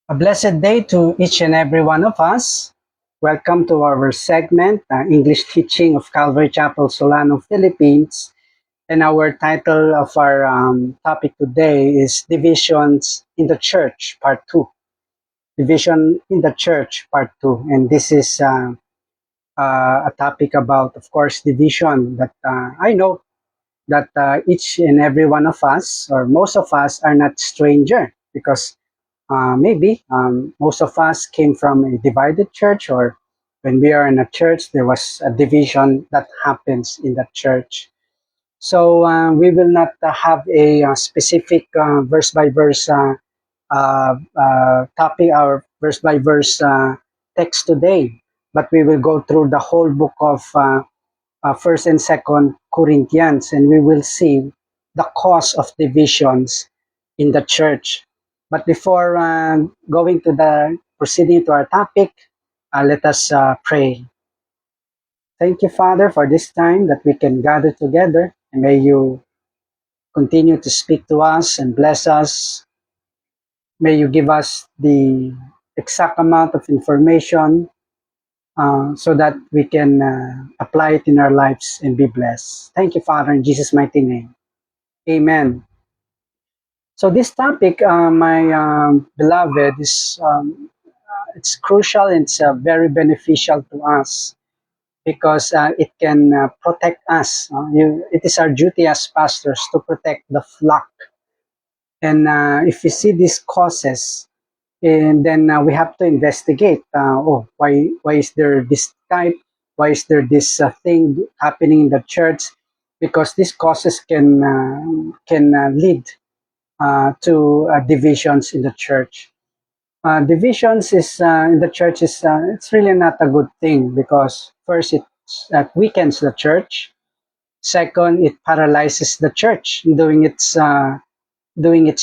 A blessed day to each and every one of us. Welcome to our segment, English Teaching of Calvary Chapel, Solano, Philippines. And our title of our topic today is Divisions in the Church, Part 2. Division in the Church, Part 2. And this is a topic about, of course, division that I know that each and every one of us, or most of us, are not stranger because maybe most of us came from a divided church, or when we are in a church, there was a division that happens in that church. So we will not have a specific verse by verse topic or verse by verse text today, but we will go through the whole book of First and Second Corinthians, and we will see the cause of divisions in the church. But before going to the proceeding to our topic, let us pray. Thank you, Father, for this time that we can gather together, and may you continue to speak to us and bless us. May you give us the exact amount of information so that we can apply it in our lives and be blessed. Thank you, Father, in Jesus' mighty name. Amen. So this topic, my beloved, is it's crucial and it's very beneficial to us because it can protect us. It is our duty as pastors to protect the flock. And if we see these causes, and then we have to investigate. Why is there this type? Why is there this thing happening in the church? Because these causes can lead to divisions in the church. Divisions is in the church is it's really not a good thing because first it weakens the church. Second, it paralyzes the church in doing its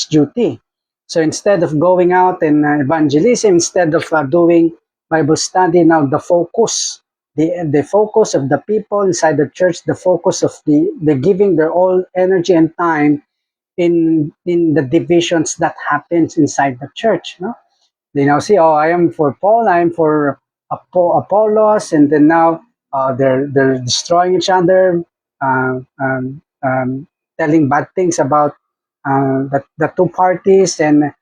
duty. So instead of going out and evangelism, instead of doing Bible study, now the focus of the people inside the church, the focus of the giving their all energy and time in the divisions that happens inside the church. No? They now say, "Oh, I am for Paul, I am for Apollos," and then now they're destroying each other, telling bad things about the two parties, and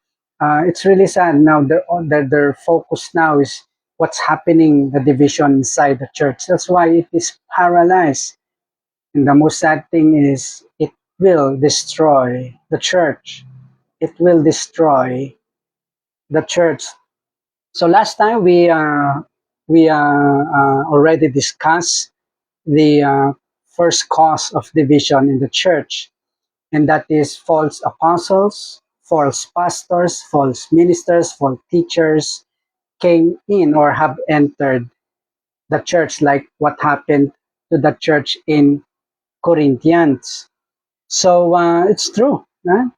it's really sad. Now their focus now is what's happening, the division inside the church. That's why it is paralyzed. And the most sad thing is it will destroy the church. It will destroy the church. So last time we already discussed the first cause of division in the church, and that is false apostles, false pastors, false ministers, false teachers came in or have entered the church, like what happened to the church in Corinthians. So it's true. A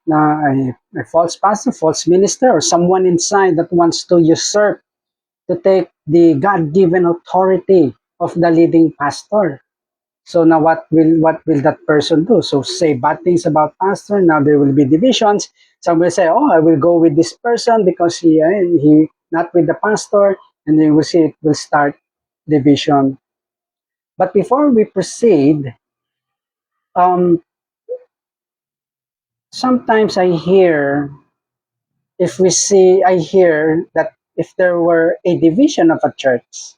false pastor, false minister, or someone inside that wants to usurp, to take the God-given authority of the leading pastor. So now what will that person do? So say bad things about pastor. Now there will be divisions. Some will say, "Oh, I will go with this person because he not with the pastor," and then we'll see it will start division. But before we proceed, um, sometimes I hear that if there were a division of a church,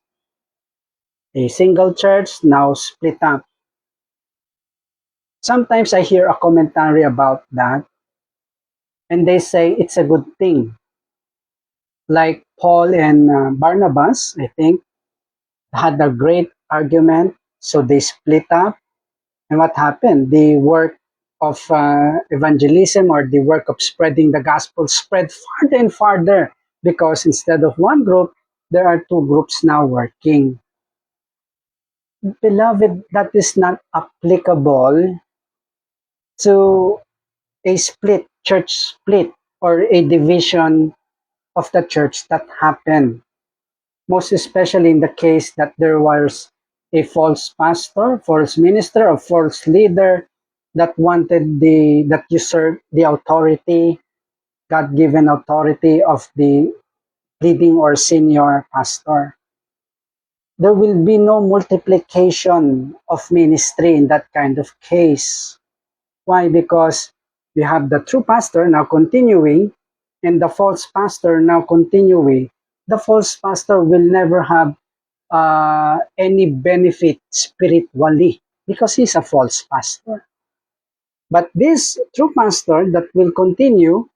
a single church now split up. Sometimes I hear a commentary about that, and they say it's a good thing. Like Paul and Barnabas, I think, had a great argument, so they split up. And what happened? The work of evangelism, or the work of spreading the gospel, spread farther and farther because instead of one group, there are two groups now working. Beloved, that is not applicable to a church split, or a division of the church that happened. Most especially in the case that there was a false pastor, false minister, or false leader that usurped the authority, God-given authority of the leading or senior pastor. There will be no multiplication of ministry in that kind of case. Why? Because we have the true pastor now continuing and the false pastor now continuing. The false pastor will never have any benefit spiritually because he's a false pastor. But this true pastor that will continue,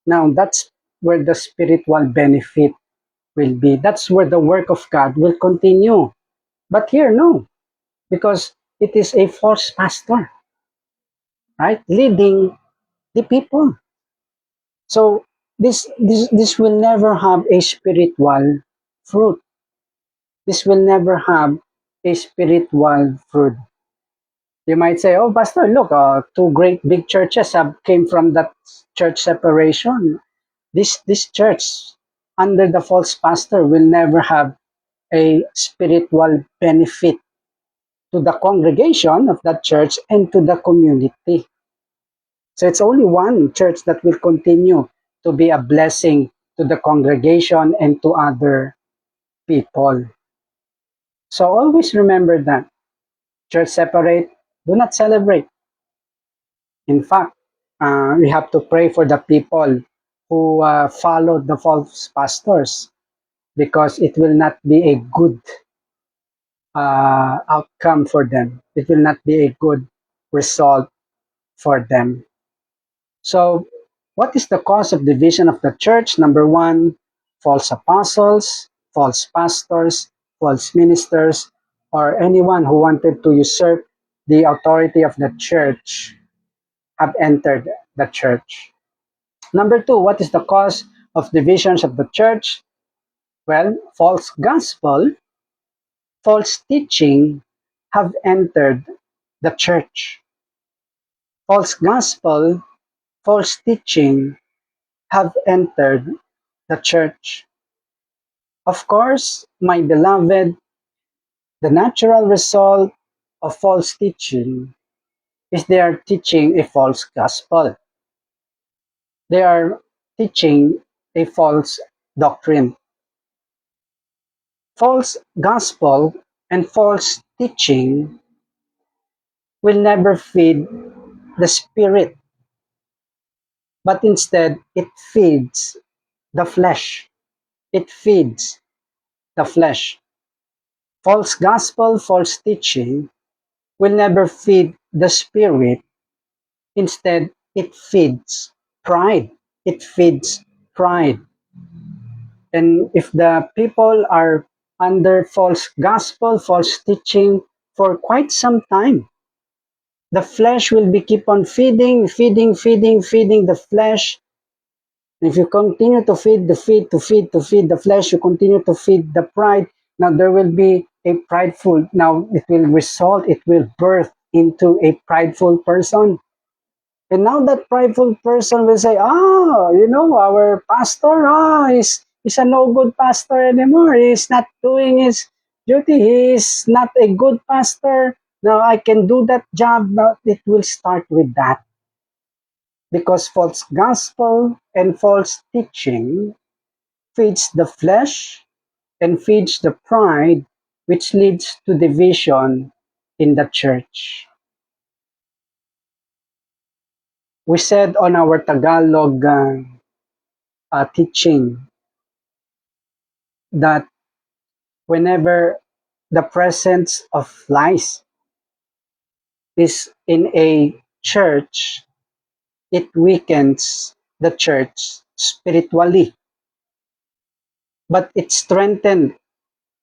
now that's where the spiritual benefit will be. That's where the work of God will continue. But here, no, because it is a false pastor, right? Leading the people. So this will never have a spiritual fruit. This will never have a spiritual fruit. You might say, "Oh, Pastor, look, two great big churches have came from that church separation. This church under the false pastor will never have a spiritual benefit to the congregation of that church and to the community." So it's only one church that will continue to be a blessing to the congregation and to other people. So always remember that church separate, do not celebrate. In fact, we have to pray for the people who follow the false pastors because it will not be a good outcome for them. It will not be a good result for them. So, what is the cause of division of the church? Number one, false apostles, false pastors, false ministers, or anyone who wanted to usurp the authority of the church have entered the church. Number two, what is the cause of divisions of the church? Well, false gospel, false teaching have entered the church. False gospel, false teaching have entered the church. Of course, my beloved, the natural result of false teaching is they are teaching a false gospel. They are teaching a false doctrine. False gospel and false teaching will never feed the spirit, but instead it feeds the flesh. It feeds the flesh. False gospel, false teaching will never feed the spirit. Instead, it feeds pride. It feeds pride. And if the people are under false gospel, false teaching for quite some time, the flesh will be keep on feeding the flesh. And if you continue to feed the flesh, you continue to feed the pride. Now there will be a prideful. Now it will birth into a prideful person. And now that prideful person will say, our pastor, is a no good pastor anymore. He's not doing his duty. He's not a good pastor. Now I can do that job. Now it will start with that. Because false gospel and false teaching feeds the flesh and feeds the pride, which leads to division in the church. We said on our Tagalog teaching that whenever the presence of lies is in a church, it weakens the church spiritually, but it strengthens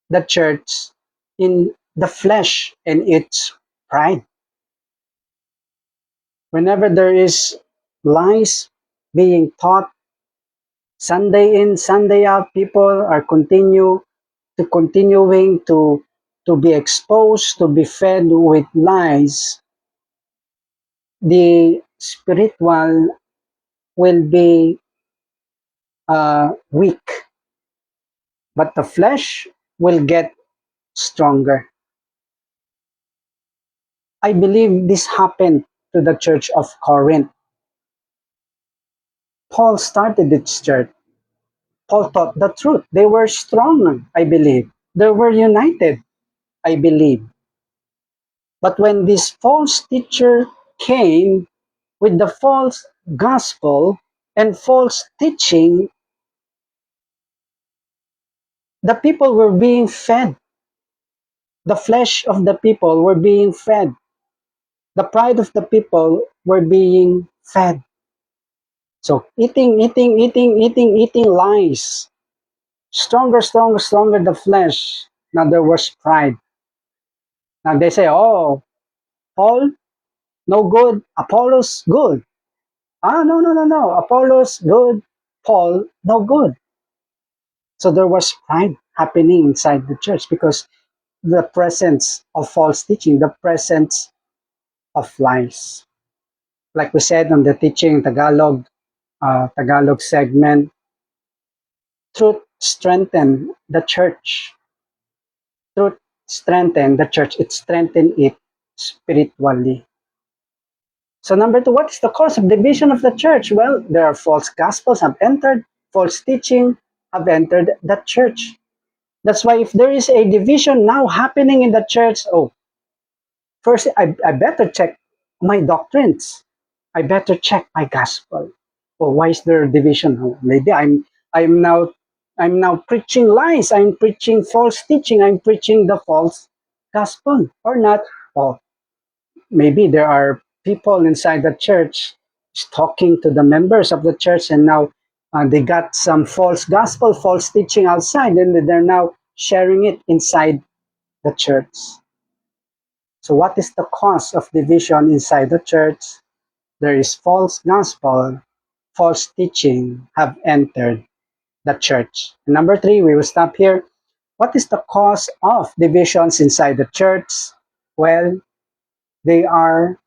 the church in the flesh and its pride. Whenever there is lies being taught, Sunday in, Sunday out, people are continuing to be exposed, to be fed with lies. The spiritual will be weak, but the flesh will get stronger. I believe this happened to the church of Corinth. Paul started this church. Paul taught the truth. They were strong, I believe. They were united, I believe. But when this false teacher came with the false gospel and false teaching, the people were being fed. The flesh of the people were being fed. The pride of the people were being fed. So eating lies. Stronger the flesh. Now there was pride. Now they say, oh, Paul, no good. Apollos, good. Ah, no. Apollos, good. Paul, no good. So there was pride happening inside the church because the presence of false teaching, the presence of lies. Like we said on the teaching Tagalog segment, truth strengthened the church. Truth strengthened the church. It strengthened it spiritually. So number two, what is the cause of division of the church? Well, there are false gospels have entered, false teaching have entered the church. That's why if there is a division now happening in the church, oh, first I better check my doctrines. I better check my gospel. Oh, why is there division? Oh, maybe I'm now I'm now preaching lies. I'm preaching false teaching. I'm preaching the false gospel or not. Oh, maybe there are people inside the church talking to the members of the church, and now they got some false gospel, false teaching outside, and they're now sharing it inside the church. So, what is the cause of division inside the church? There is false gospel, false teaching have entered the church. And number three, we will stop here. What is the cause of divisions inside the church? Well, they are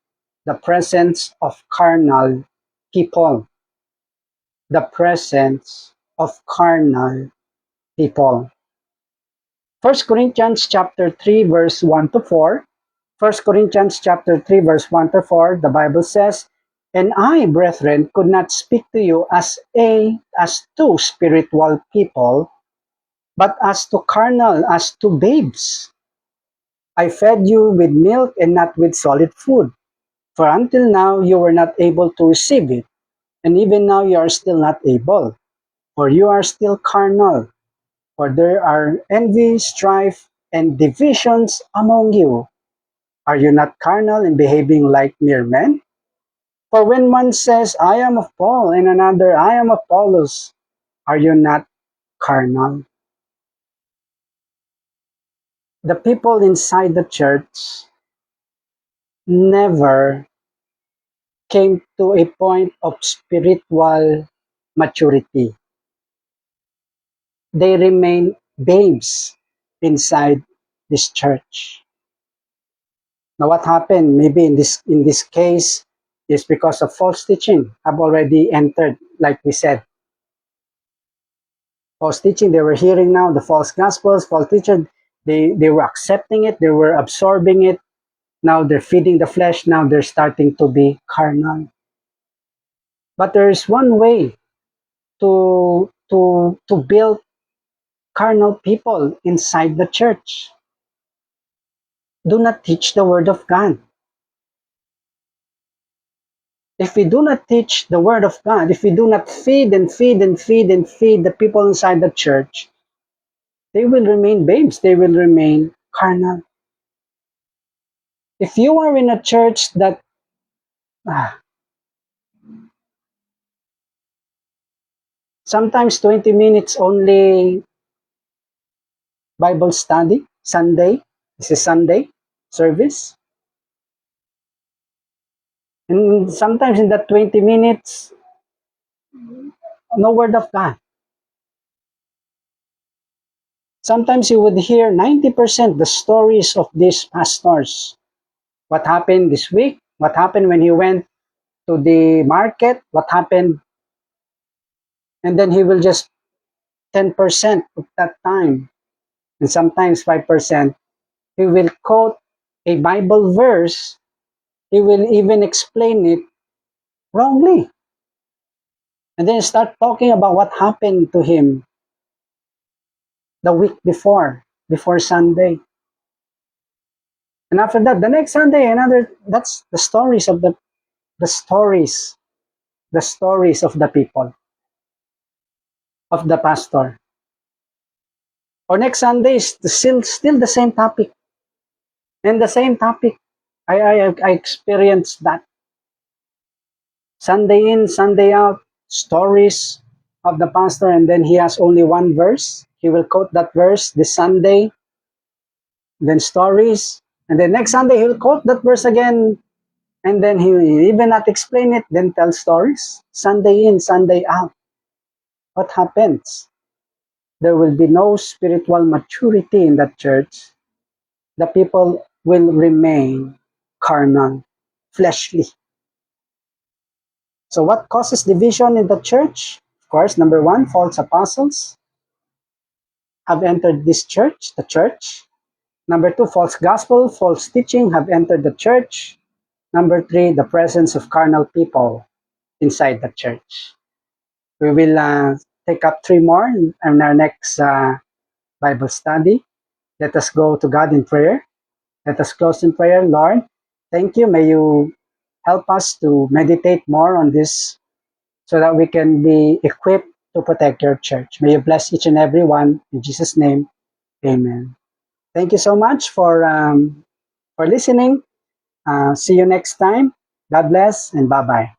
the presence of carnal people. The presence of carnal people. First Corinthians chapter 3 verse 1 to 4. First Corinthians chapter 3 verse 1 to 4, the Bible says, "And I, brethren, could not speak to you as to spiritual people, but as to carnal, as to babes. I fed you with milk and not with solid food. For until now you were not able to receive it, and even now you are still not able, for you are still carnal. For there are envy, strife, and divisions among you. Are you not carnal and behaving like mere men? For when one says, I am of Paul, and another, I am of Apollos, are you not carnal?" The people inside the church never came to a point of spiritual maturity. They remain babes inside this church. Now what happened maybe in this case is because of false teaching have already entered, like we said. False teaching, they were hearing now the false gospels, false teaching, they were accepting it, they were absorbing it. Now they're feeding the flesh, now they're starting to be carnal. But there is one way to build carnal people inside the church. Do not teach the word of God. If we do not teach the word of God, if we do not feed the people inside the church, they will remain babes, they will remain carnal. If you are in a church that sometimes 20 minutes only Bible study, Sunday, this is Sunday service, and sometimes in that 20 minutes, no word of God. Sometimes you would hear 90% the stories of these pastors. What happened this week? What happened when he went to the market? What happened? And then he will just 10% of that time, and sometimes 5%, he will quote a Bible verse. He will even explain it wrongly. And then start talking about what happened to him the week before Sunday. And after that, the next Sunday, another. That's the stories of the stories, the stories of the people, of the pastor. Or next Sunday is still the same topic, and the same topic. I experienced that Sunday in, Sunday out, stories of the pastor, and then he has only one verse. He will quote that verse this Sunday, then stories, and then next Sunday he will quote that verse again, and then he will even not explain it, then tell stories. Sunday in, Sunday out. What happens? There will be no spiritual maturity in that church. The people will remain carnal, fleshly. So what causes division in the church? Of course, number one, false apostles have entered this church, the church. Number two, false gospel, false teaching have entered the church. Number three, the presence of carnal people inside the church. We will take up three more in our next Bible study. Let us go to God in prayer. Let us close in prayer. Lord, thank you. May you help us to meditate more on this so that we can be equipped to protect your church. May you bless each and every one. In Jesus' name, amen. Thank you so much for listening. See you next time. God bless and bye-bye.